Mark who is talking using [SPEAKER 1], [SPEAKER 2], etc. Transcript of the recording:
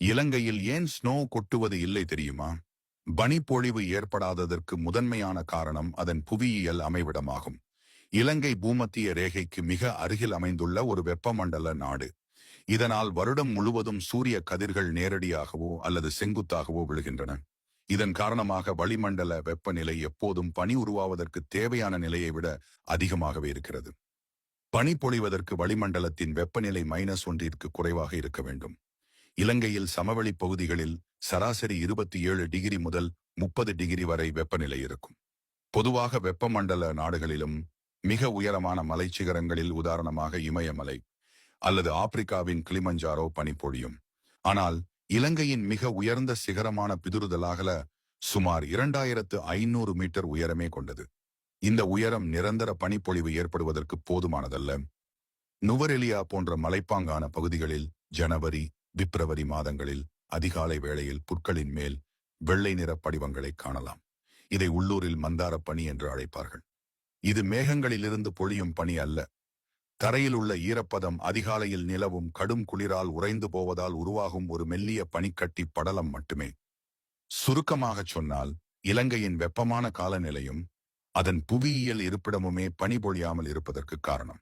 [SPEAKER 1] இலங்கையில் ஏன் ஸ்னோ கொட்டுவது இல்லை தெரியுமா? பனிப்பொழிவு ஏற்படாததற்கு முதன்மையான காரணம் அதன் புவியியல் அமைவிடமாகும். இலங்கை பூமத்திய ரேகைக்கு மிக அருகில் அமைந்துள்ள ஒரு வெப்பமண்டல நாடு. இதனால் வருடம் முழுவதும் சூரிய கதிர்கள் நேரடியாகவோ அல்லது செங்குத்தாகவோ விழுகின்றன. இதன் காரணமாக வளிமண்டல வெப்பநிலை எப்போதும் பனி உருவாவதற்கு தேவையான நிலையை விட அதிகமாகவே இருக்கிறது. பனி பொழிவதற்கு வளிமண்டலத்தின் வெப்பநிலை -1ற்கு குறைவாக இருக்க வேண்டும். இலங்கையில் சமவெளி பகுதிகளில் சராசரி 27 டிகிரி முதல் 30 டிகிரி வரை வெப்பநிலை இருக்கும். பொதுவாக வெப்பமண்டல நாடுகளிலும் மிக உயரமான மலைச்சிகரங்களில் உதாரணமாக இமயமலை அல்லது ஆப்பிரிக்காவின் கிளிமஞ்சாரோ பனி பொழியும். ஆனால் இலங்கையின் மிக உயர்ந்த சிகரமான பிதுறுதலாகல சுமார் 2500 மீட்டர் உயரமே கொண்டது. இந்த உயரம் நிரந்தர பனிப்பொழிவு ஏற்படுவதற்கு போதுமானதல்ல. நுவரெலியா போன்ற மலைப்பாங்கான பகுதிகளில் ஜனவரி, பிப்ரவரி மாதங்களில் அதிகாலை வேளையில் புற்களின் மேல் வெள்ளை நிற படிவங்களை காணலாம். இதை உள்ளூரில் மந்தார பனி என்று அழைப்பார்கள். இது மேகங்களிலிருந்து பொழியும் பனி அல்ல. தரையில் உள்ள ஈரப்பதம் அதிகாலையில் நிலவும் கடும் குளிரால் உறைந்து போவதால் உருவாகும் ஒரு மெல்லிய பனிக்கட்டி படலம் மட்டுமே. சுருக்கமாகச் சொன்னால், இலங்கையின் வெப்பமான காலநிலையும் அதன் புவியியல் இருப்பிடமுமே பனி பொழியாமல் இருப்பதற்கு காரணம்.